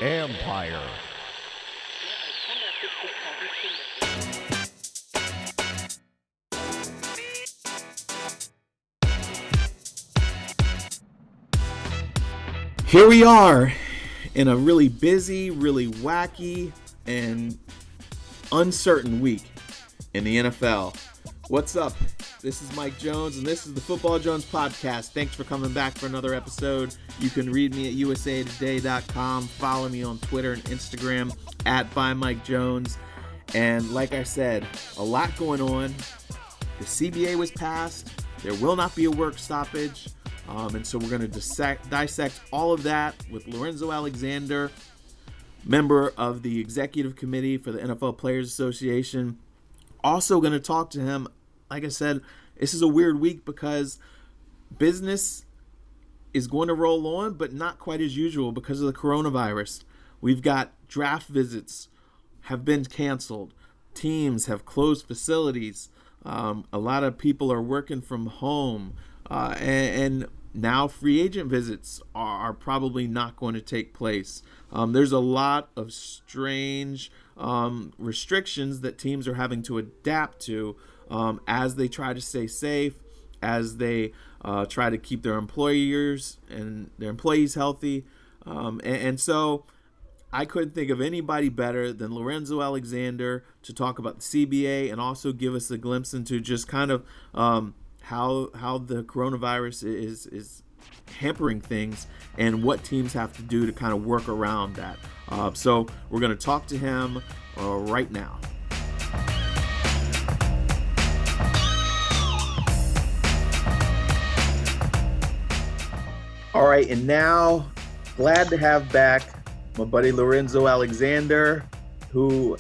Empire. Here we are in a really busy, really wacky, and uncertain week in the NFL. What's up? This is Mike Jones, and this is the Football Jones Podcast. Thanks for coming back for another episode. You can read me at usatoday.com. Follow me on Twitter and Instagram at @ByMikeJones. And like I said, a lot going on. The CBA was passed. There will not be a work stoppage. And so we're going to dissect all of that with Lorenzo Alexander, member of the executive committee for the NFL Players Association. Also going to talk to him. Like I said, this is a weird week because business is going to roll on, but not quite as usual because of the coronavirus. We've got draft visits have been canceled. Teams have closed facilities. A lot of people are working from home. And now free agent visits are probably not going to take place. There's a lot of strange restrictions that teams are having to adapt to as they try to stay safe, as they try to keep their employers and their employees healthy. And so I couldn't think of anybody better than Lorenzo Alexander to talk about the CBA and also give us a glimpse into just kind of how the coronavirus is hampering things and what teams have to do to kind of work around that. So we're going to talk to him right now. All right, and now glad to have back my buddy Lorenzo Alexander, who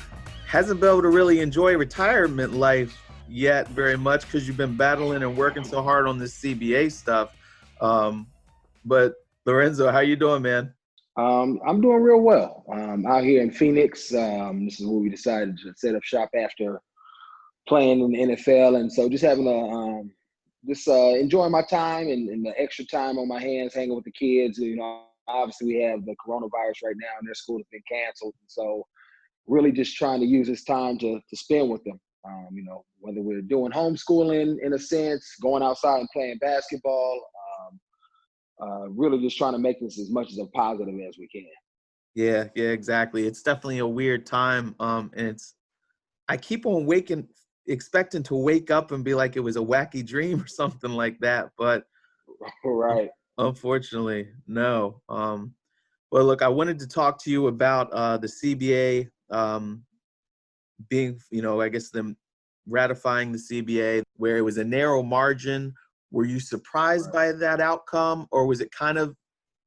hasn't been able to really enjoy retirement life yet very much because you've been battling and working so hard on this CBA stuff. But Lorenzo, how you doing, man? I'm doing real well. Out here in Phoenix. This is where we decided to set up shop after playing in the NFL, and so just having enjoying my time and the extra time on my hands, hanging with the kids. You know, obviously we have the coronavirus right now, and their school has been canceled, and so really just trying to use this time to spend with them. You know, whether we're doing homeschooling in a sense, going outside and playing basketball, really just trying to make this as much as a positive as we can. Yeah, exactly. It's definitely a weird time. And I keep on expecting to wake up and be like it was a wacky dream or something like that. But right. Unfortunately, no. Well, look, I wanted to talk to you about the CBA being, I guess them ratifying the CBA where it was a narrow margin. Were you surprised by that outcome, or was it kind of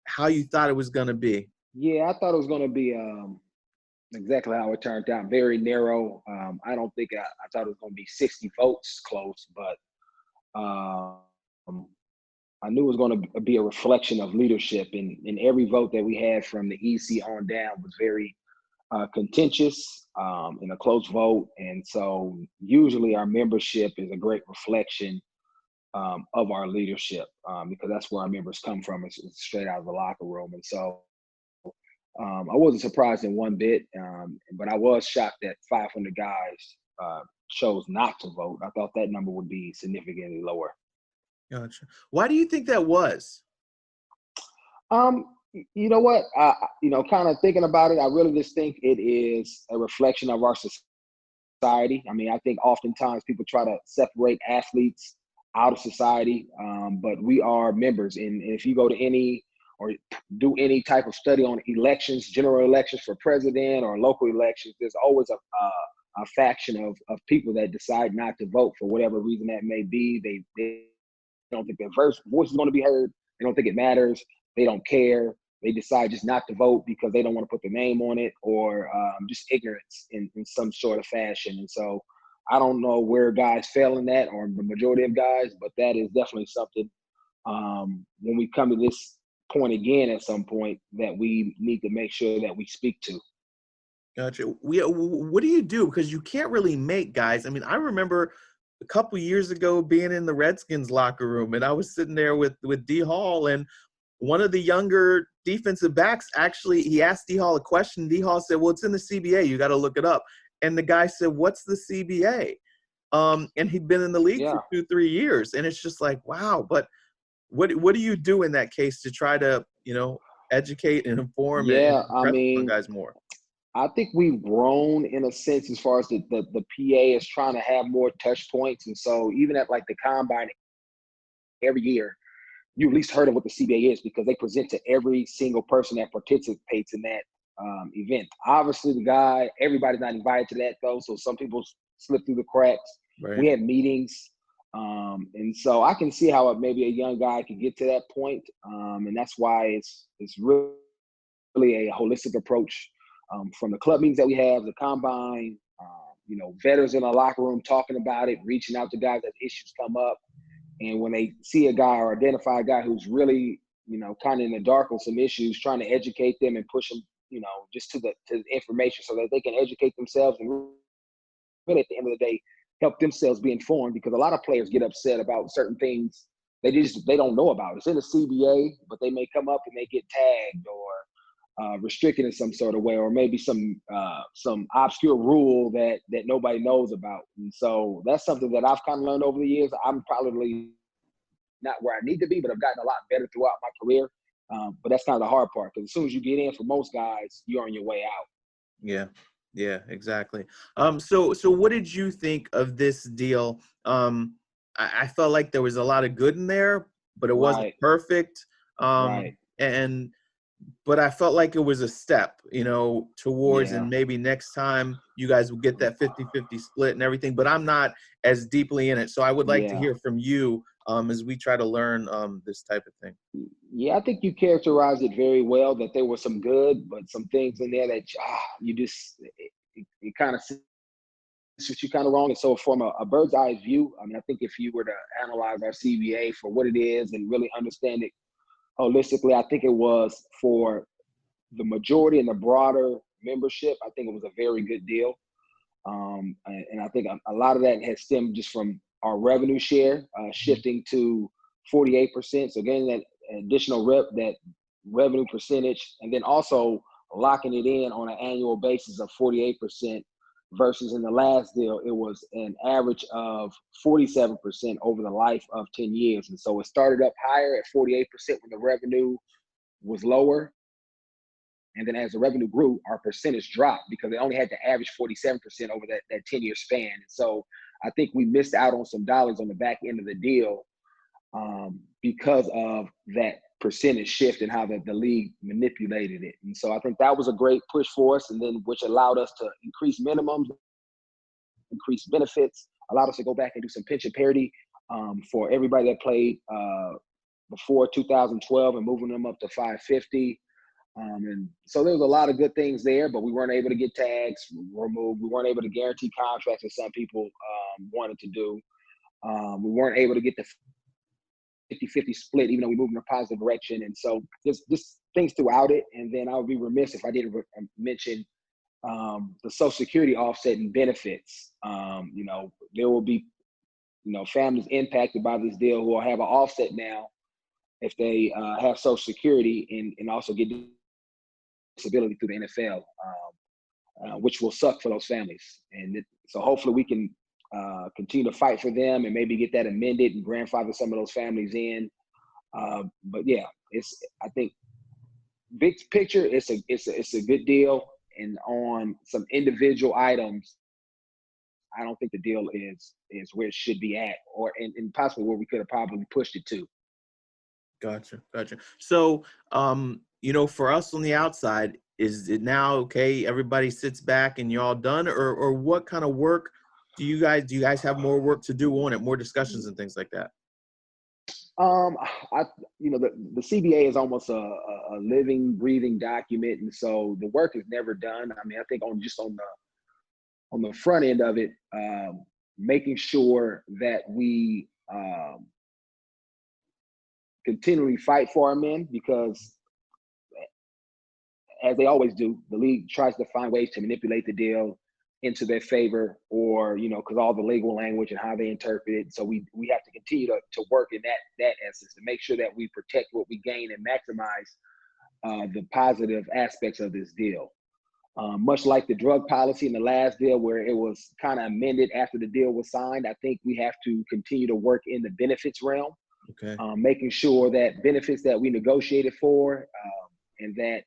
how you thought it was going to be? Yeah, I thought it was going to be exactly how it turned out. Very narrow. I don't think I thought it was going to be 60 votes close, but I knew it was going to be a reflection of leadership. And every vote that we had from the EC on down was very contentious in a close vote. And so usually our membership is a great reflection of our leadership because that's where our members come from. It's straight out of the locker room. And so I wasn't surprised in one bit, but I was shocked that 500 guys chose not to vote. I thought that number would be significantly lower. Gotcha. Why do you think that was? You know what? Kind of thinking about it, I really just think it is a reflection of our society. I mean, I think oftentimes people try to separate athletes out of society, but we are members. And if you go to any or do any type of study on elections, general elections for president or local elections, there's always a faction of people that decide not to vote for whatever reason that may be. They don't think their voice is going to be heard. They don't think it matters. They don't care. They decide just not to vote because they don't want to put their name on it, or just ignorance in some sort of fashion. And so I don't know where guys fail in that, or the majority of guys, but that is definitely something when we come to this point again at some point that we need to make sure that we speak to. Gotcha. What do you do? Because you can't really make guys. I mean, I remember a couple years ago being in the Redskins locker room, and I was sitting there with D Hall, and one of the younger defensive backs, actually, he asked D-Hall a question. D-Hall said, well, it's in the CBA. You got to look it up. And the guy said, what's the CBA? And he'd been in the league for 2-3 years. And it's just like, wow. But what do you do in that case to try to, educate and inform and impress on guys more? I think we've grown in a sense as far as the PA is trying to have more touch points. And so even at like the combine every year, you at least heard of what the CBA is because they present to every single person that participates in that event. Obviously, everybody's not invited to that though. So some people slip through the cracks. Right. We had meetings. And so I can see how maybe a young guy could get to that point. And that's why it's really a holistic approach from the club meetings that we have, the combine, veterans in the locker room talking about it, reaching out to guys as issues come up. And when they see a guy or identify a guy who's really, kind of in the dark on some issues, trying to educate them and push them, just to the information so that they can educate themselves and really at the end of the day, help themselves be informed, because a lot of players get upset about certain things they don't know about. It's in the CBA, but they may come up and they get tagged or restricted in some sort of way, or maybe some obscure rule that nobody knows about. And so that's something that I've kind of learned over the years. I'm probably not where I need to be, but I've gotten a lot better throughout my career. But that's kind of the hard part, because as soon as you get in, for most guys, you're on your way out. Yeah, exactly. So what did you think of this deal? I felt like there was a lot of good in there, but it wasn't perfect. But I felt like it was a step, towards, and maybe next time you guys will get that 50-50 split and everything, but I'm not as deeply in it. So I would like to hear from you as we try to learn this type of thing. Yeah, I think you characterized it very well, that there was some good, but some things in there that you just, it kind of sits you kind of wrong. And so from a bird's eye view, I mean, I think if you were to analyze our CBA for what it is and really understand it holistically, I think it was, for the majority and the broader membership, I think it was a very good deal. And I think a lot of that has stemmed just from our revenue share shifting to 48%. So getting that additional that revenue percentage, and then also locking it in on an annual basis of 48%, versus in the last deal, it was an average of 47% over the life of 10 years. And so it started up higher at 48% when the revenue was lower. And then as the revenue grew, our percentage dropped because they only had to average 47% over that 10-year span. And so I think we missed out on some dollars on the back end of the deal because of that percentage shift and how the league manipulated it. And so I think that was a great push for us, and then which allowed us to increase minimums, increase benefits, allowed us to go back and do some pension parity for everybody that played before 2012 and moving them up to 550. And so there was a lot of good things there, but we weren't able to get tags removed. We weren't able to guarantee contracts that some people wanted to do. We weren't able to get the 50-50 split, even though we moved in a positive direction. And so there's things throughout it. And then I would be remiss if I didn't mention the Social Security offset and benefits. There will be, families impacted by this deal who will have an offset now if they have Social Security and also get disability through the NFL, which will suck for those families. And so hopefully we can continue to fight for them and maybe get that amended and grandfather some of those families in. But yeah, I think big picture, it's a good deal. And on some individual items, I don't think the deal is where it should be at, or and possibly where we could have probably pushed it to. Gotcha. So, for us on the outside, is it now okay? Everybody sits back and you're all done, or what kind of work do you guys have more work to do on it, more discussions and things like that? The CBA is almost a living, breathing document, and so the work is never done. I mean, I think on the front end of it, making sure that we continually fight for our men, because as they always do, the league tries to find ways to manipulate the deal, into their favor, or because all the legal language and how they interpret it. So we have to continue to work in that essence to make sure that we protect what we gain and maximize the positive aspects of this deal. Much like the drug policy in the last deal, where it was kind of amended after the deal was signed, I think we have to continue to work in the benefits realm, making sure that benefits that we negotiated for and that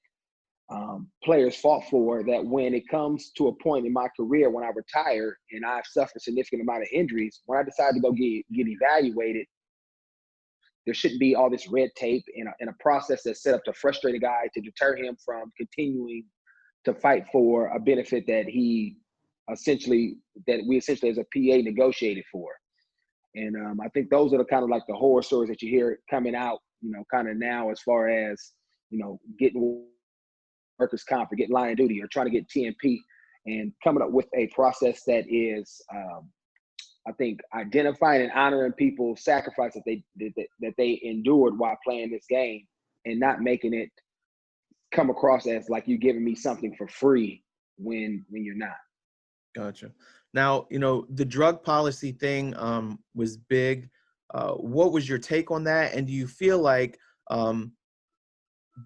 players fought for, that when it comes to a point in my career when I retire and I've suffered a significant amount of injuries, when I decide to go get evaluated, there shouldn't be all this red tape in a process that's set up to frustrate a guy, to deter him from continuing to fight for a benefit that we essentially as a PA negotiated for. And I think those are the kind of like the horror stories that you hear coming out, kind of now, as far as, getting workers' comp or getting line of duty or trying to get TMP, and coming up with a process that is, I think, identifying and honoring people's sacrifice that they endured while playing this game, and not making it come across as like you're giving me something for free when you're not. Gotcha. Now, the drug policy thing was big. What was your take on that? And do you feel like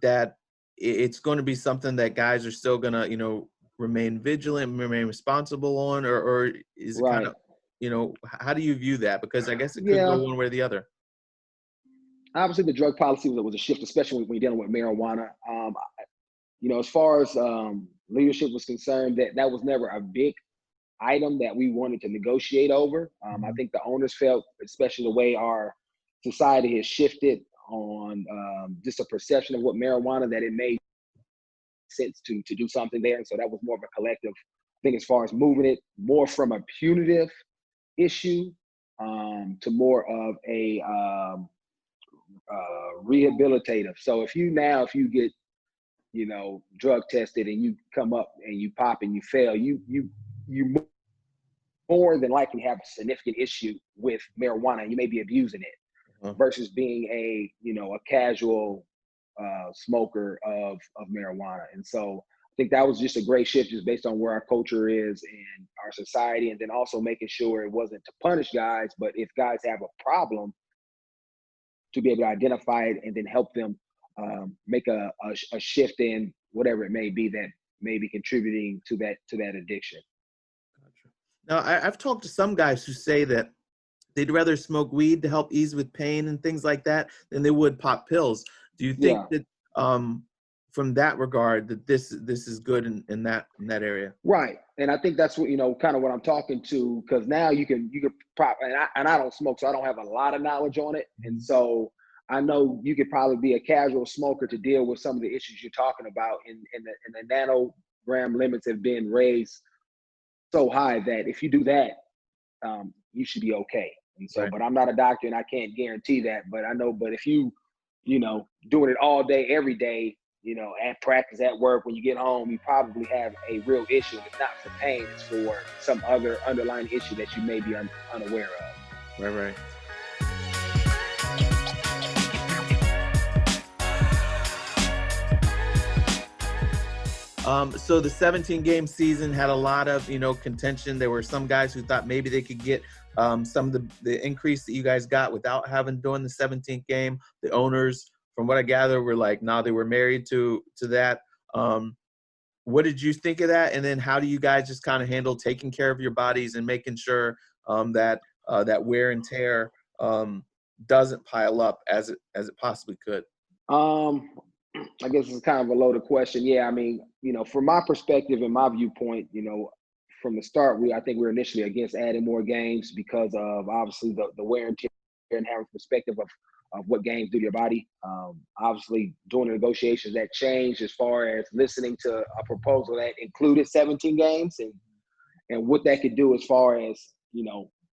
that it's going to be something that guys are still going to, remain vigilant, remain responsible on, or is it Right. kind of, how do you view that? Because I guess it could go one way or the other. Obviously, the drug policy was a shift, especially when you're dealing with marijuana. As far as leadership was concerned, that was never a big item that we wanted to negotiate over. I think the owners felt, especially the way our society has shifted on just a perception of what marijuana, that it made sense to do something there. And so that was more of a collective thing, as far as moving it more from a punitive issue to more of a rehabilitative. So if you get drug tested and you come up and you pop and you fail, you more than likely have a significant issue with marijuana. You may be abusing it versus being a casual smoker of marijuana. And so I think that was just a great shift, just based on where our culture is in our society, and then also making sure it wasn't to punish guys, but if guys have a problem, to be able to identify it and then help them make a shift in whatever it may be that may be contributing to that addiction. Gotcha. Now, I've talked to some guys who say that they'd rather smoke weed to help ease with pain and things like that than they would pop pills. Do you think that from that regard that this is good in that area? Right. And I think that's what, kind of what I'm talking to, because now you can and I don't smoke, so I don't have a lot of knowledge on it. And so I know you could probably be a casual smoker to deal with some of the issues you're talking about, and the nanogram limits have been raised so high that if you do that, you should be okay. And so, but I'm not a doctor and I can't guarantee that, but I know, but if you, doing it all day, every day, at practice, at work, when you get home, you probably have a real issue. It's not for pain, it's for some other underlying issue that you may be unaware of. Right. So the 17-game season had a lot of, contention. There were some guys who thought maybe they could get some of the increase that you guys got without having doing the 17th game. The owners, from what I gather, were like, no, they were married to that. What did you think of that? And then how do you guys just kind of handle taking care of your bodies and making sure that that wear and tear doesn't pile up as it possibly could? I guess it's kind of a loaded question. Yeah, I mean, from my perspective and my viewpoint, from the start, I think we were initially against adding more games because of obviously the wear and tear, and having perspective of what games do to your body. Obviously, during the negotiations, that changed as far as listening to a proposal that included 17 games and what that could do as far as,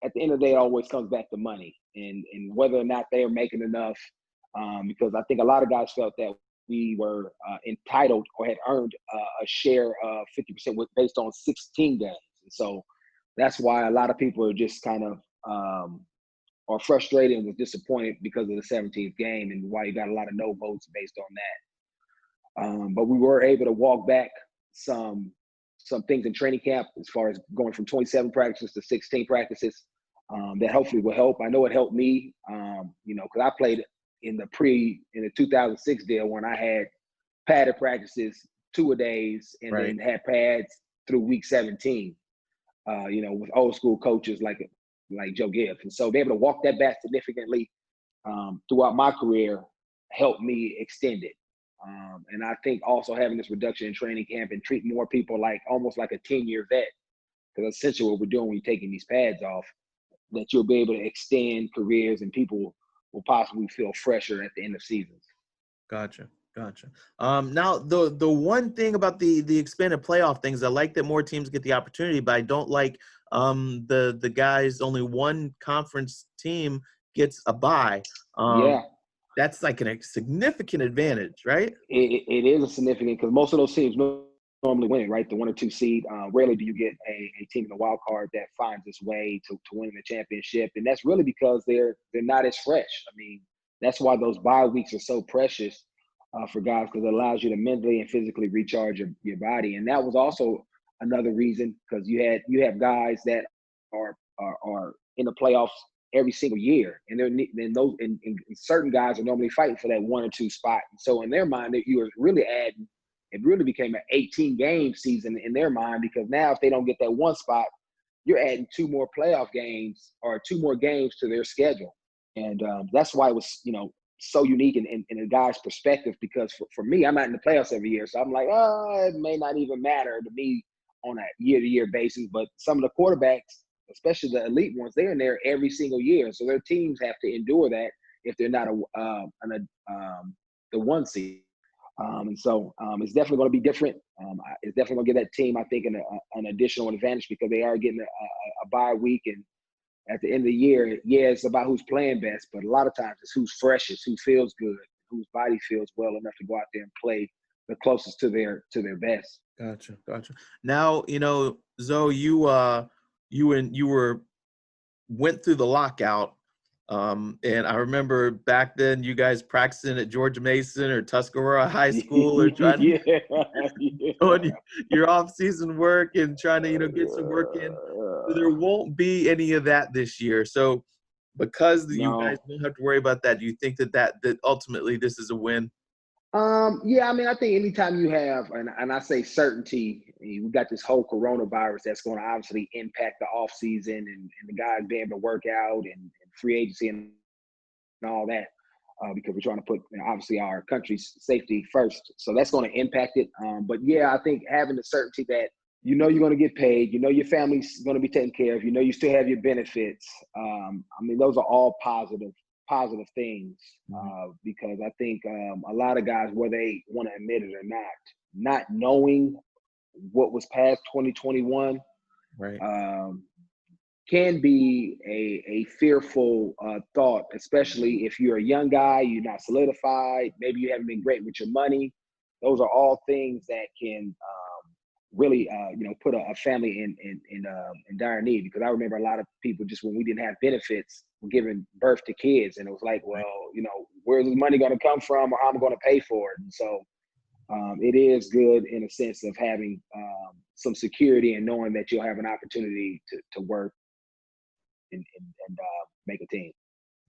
at the end of the day, it always comes back to money and whether or not they are making enough. Because I think a lot of guys felt that we were entitled or had earned a share of 50% based on 16 games. And so that's why a lot of people are just kind of are frustrated and was disappointed because of the 17th game, and why you got a lot of no votes based on that. But we were able to walk back some some things in training camp as far as going from 27 practices to 16 practices. That hopefully will help. I know it helped me, because I played in the 2006 deal when I had padded practices 2-a-days and Right. then had pads through week 17. With old school coaches like Joe Gibbs, and so being able to walk that back significantly throughout my career helped me extend it. And I think also having this reduction in training camp and treat more people like almost like a 10-year vet, because essentially what we're doing when you're taking these pads off, that you'll be able to extend careers and people will possibly feel fresher at the end of seasons. Gotcha. Now the one thing about the expanded playoff things, I like that more teams get the opportunity, but I don't like the guys, only one conference team gets a bye. That's like a significant advantage, right? It is a significant, because most of those teams normally win it, right? The 1 or 2 seed. Rarely do you get a team in the wild card that finds its way to winning the championship, and that's really because they're not as fresh. I mean, that's why those bye weeks are so precious for guys, because it allows you to mentally and physically recharge your body. And that was also another reason, because you have guys that are in the playoffs every single year, and certain guys are normally fighting for that 1 or 2 spot. And so in their mind, that you are really adding. It really became an 18-game season in their mind, because now if they don't get that 1 spot, you're adding 2 more playoff games or 2 more games to their schedule. And that's why it was, so unique in a guy's perspective, because for me, I'm not in the playoffs every year. So I'm like, it may not even matter to me on a year-to-year basis. But some of the quarterbacks, especially the elite ones, they're in there every single year. So their teams have to endure that if they're not the 1 seed. And so it's definitely going to be different. It's definitely going to give that team, I think, an additional advantage, because they are getting a bye week. And at the end of the year, it's about who's playing best, but a lot of times it's who's freshest, who feels good, whose body feels well enough to go out there and play the closest to their best. Gotcha. Now, Zoe, you went through the lockout. And I remember back then you guys practicing at George Mason or Tuscarora High School, or trying to doing your off-season work and trying to, get some work in. So there won't be any of that this year. So because you guys don't have to worry about that, do you think that ultimately this is a win? I mean, I think anytime you have, and I say certainty, we got this whole coronavirus that's going to obviously impact the off season and the guys being able to work out and free agency and all that, because we're trying to put obviously our country's safety first. So that's going to impact it. But I think having the certainty that you're going to get paid, your family's going to be taken care of, you still have your benefits. I mean, those are all positive things, because I think a lot of guys, whether they want to admit it or not knowing what was past 2021, right, can be a fearful thought, especially if you're a young guy, you're not solidified, maybe you haven't been great with your money. Those are all things that can really, put a family in dire need. Because I remember a lot of people, just when we didn't have benefits, were giving birth to kids, and it was like, well, where's the money going to come from, or how am I going to pay for it? And so it is good in a sense of having some security and knowing that you'll have an opportunity to work and make a team.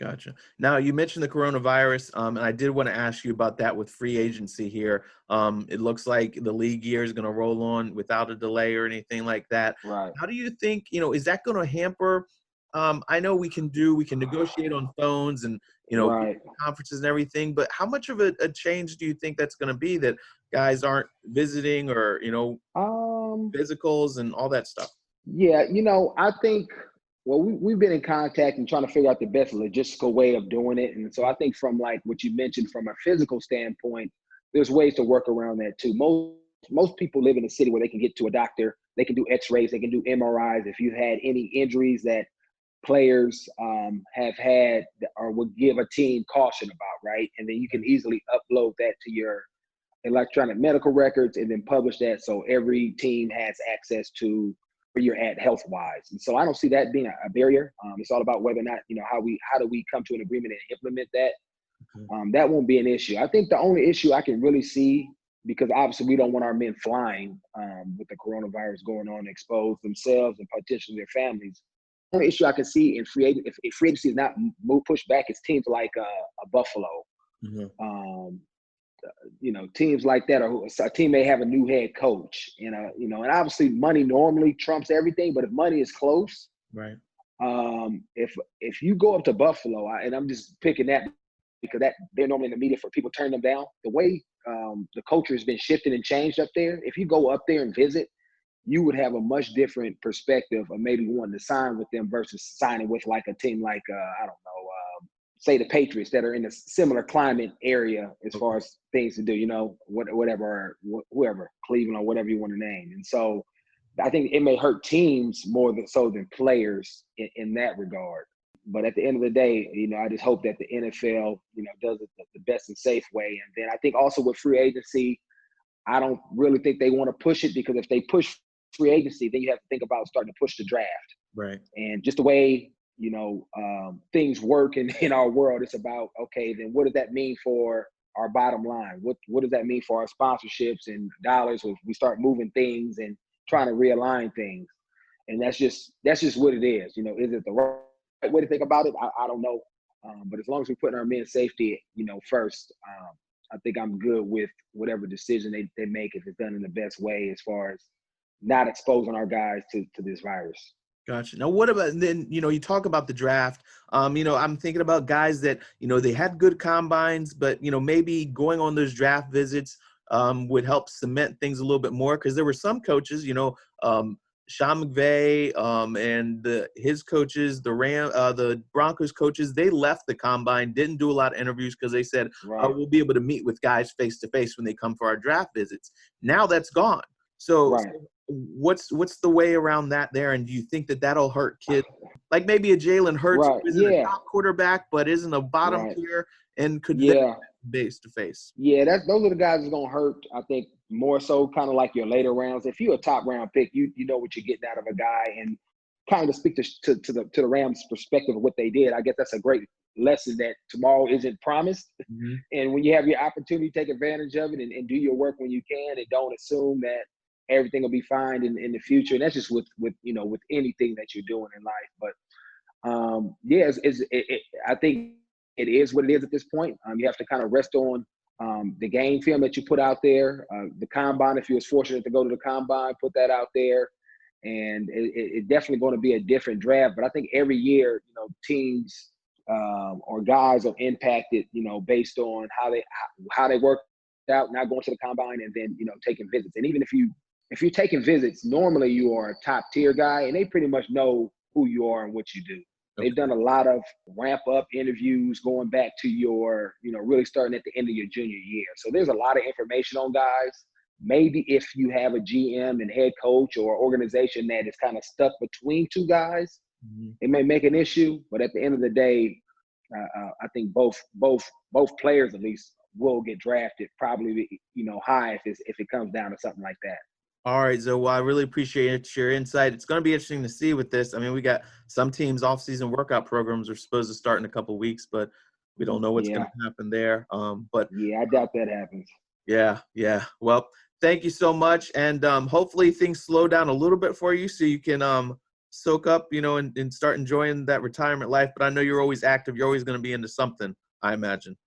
Gotcha. Now, you mentioned the coronavirus, and I did want to ask you about that with free agency here. It looks like the league year is going to roll on without a delay or anything like that. Right. How do you think, is that going to hamper? I know we can negotiate on phones and, right. conferences and everything, but how much of a change do you think that's going to be, that guys aren't visiting or, physicals and all that stuff? Yeah, I think, well, we've been in contact and trying to figure out the best logistical way of doing it. And so I think from like what you mentioned from a physical standpoint, there's ways to work around that too. Most people live in a city where they can get to a doctor, they can do x-rays, they can do MRIs. If you've had any injuries that players have had or would give a team caution about, right? And then you can easily upload that to your electronic medical records and then publish that, so every team has access to where you're at health-wise. And so I don't see that being a barrier. It's all about whether or not, how do we come to an agreement and implement that. That won't be an issue. I think the only issue I can really see because obviously we don't want our men flying with the coronavirus going on, expose themselves and potentially their families. The only issue I can see in if free agency is not pushed back, is teams like a Buffalo. Mm-hmm. Teams like that, or a team may have a new head coach, and obviously money normally trumps everything. But if money is close, Right. If you go up to Buffalo, and I'm just picking that because they're normally in the media for people turn them down. The way the culture has been shifted and changed up there, if you go up there and visit, you would have a much different perspective of maybe wanting to sign with them versus signing with like a team like I don't know, say the Patriots that are in a similar climate area as far as things to do, whatever, whoever, Cleveland or whatever you want to name. And so I think it may hurt teams more so than players in that regard. But at the end of the day, I just hope that the NFL, does it the best and safe way. And then I think also with free agency, I don't really think they want to push it, because if they push free agency, then you have to think about starting to push the draft. Right. And just the way, things work in our world, it's about, okay, then what does that mean for our bottom line? What does that mean for our sponsorships and dollars if we start moving things and trying to realign things? And that's just what it is. Is it the right way to think about it? I don't know. But as long as we're putting our men's safety, first, I think I'm good with whatever decision they make, if it's done in the best way as far as not exposing our guys to this virus. Gotcha. Now, what about then? You talk about the draft. I'm thinking about guys that they had good combines, but maybe going on those draft visits would help cement things a little bit more, because there were some coaches, Sean McVay and his coaches, the Broncos coaches, they left the combine, didn't do a lot of interviews because they said we'll be able to meet with guys face to face when they come for our draft visits. Now that's gone. So what's the way around that there? And do you think that that'll hurt kids? Like maybe a Jalen Hurts who isn't a top quarterback, but isn't a bottom tier and could face to face. Yeah, those are the guys that's gonna hurt. I think more so kind of like your later rounds. If you're a top round pick, you know what you're getting out of a guy, and kind of speak to the Rams' perspective of what they did. I guess that's a great lesson that tomorrow isn't promised. Mm-hmm. And when you have your opportunity, take advantage of it and do your work when you can, and don't assume that everything will be fine in the future. And that's just with anything that you're doing in life. But I think it is what it is at this point. You have to kind of rest on the game film that you put out there, the combine. If you was fortunate to go to the combine, put that out there, and it's definitely going to be a different draft. But I think every year, teams or guys are impacted, based on how they work out, not going to the combine, and then taking visits. And even if you're taking visits, normally you are a top tier guy, and they pretty much know who you are and what you do. Okay. They've done a lot of ramp up interviews going back to your, really starting at the end of your junior year. So there's a lot of information on guys. Maybe if you have a GM and head coach or organization that is kind of stuck between two guys, it may make an issue. But at the end of the day, I think both players at least will get drafted, probably high if it comes down to something like that. All right, Zoe, well, I really appreciate your insight. It's going to be interesting to see with this. I mean, we got some teams' off-season workout programs are supposed to start in a couple of weeks, but we don't know what's going to happen there. But I doubt that happens. Yeah. Well, thank you so much, and hopefully things slow down a little bit for you so you can soak up, and start enjoying that retirement life. But I know you're always active. You're always going to be into something, I imagine.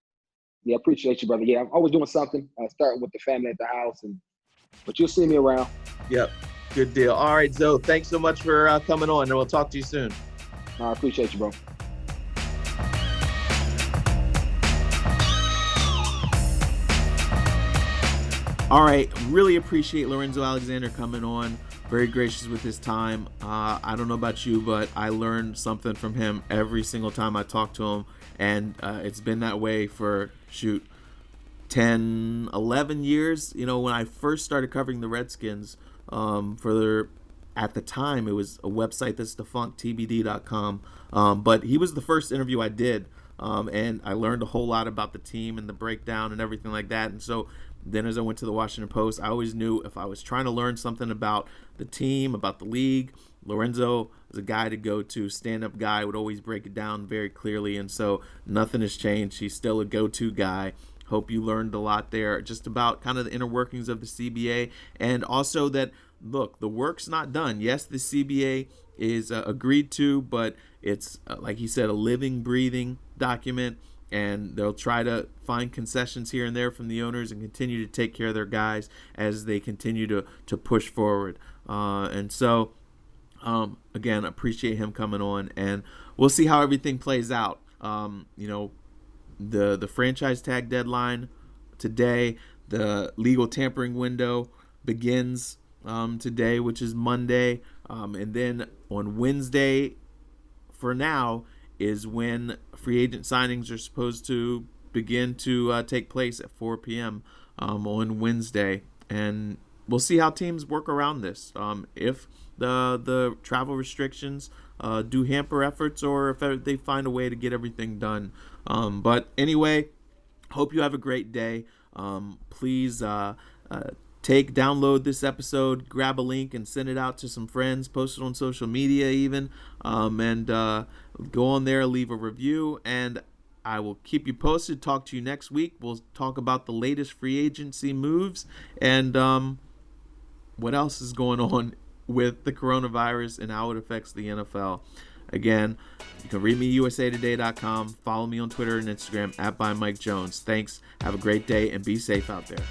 Yeah, appreciate you, brother. Yeah, I'm always doing something. Starting with the family at the house, but you'll see me around. Yep. Good deal. All right, Zoe, thanks so much for coming on, and we'll talk to you soon. I appreciate you, bro. All right. Really appreciate Lorenzo Alexander coming on. Very gracious with his time. I don't know about you, but I learned something from him every single time I talk to him, and it's been that way for, 10, 11 years. When I first started covering the Redskins, at the time, it was a website that's defunct, tbd.com. But he was the first interview I did, and I learned a whole lot about the team and the breakdown and everything like that. And so then as I went to the Washington Post, I always knew if I was trying to learn something about the team, about the league, Lorenzo was a guy to go to, stand-up guy, would always break it down very clearly. And so nothing has changed. He's still a go-to guy. Hope you learned a lot there just about kind of the inner workings of the CBA, and also that, look, the work's not done. Yes, the CBA is agreed to, but it's, like he said, a living, breathing document, and they'll try to find concessions here and there from the owners and continue to take care of their guys as they continue to push forward. And so, again, appreciate him coming on, and we'll see how everything plays out. The franchise tag deadline today, the legal tampering window begins today, which is Monday, and then on Wednesday, for now, is when free agent signings are supposed to begin to take place at 4 p.m. On Wednesday, and we'll see how teams work around this. If the travel restrictions do hamper efforts, or if they find a way to get everything done. But anyway, hope you have a great day. Please download this episode, grab a link, and send it out to some friends. Post it on social media even, and go on there, leave a review, and I will keep you posted. Talk to you next week. We'll talk about the latest free agency moves and what else is going on with the coronavirus and how it affects the NFL. Again, you can read me at usatoday.com. Follow me on Twitter and Instagram @ByMikeJones. Thanks. Have a great day and be safe out there.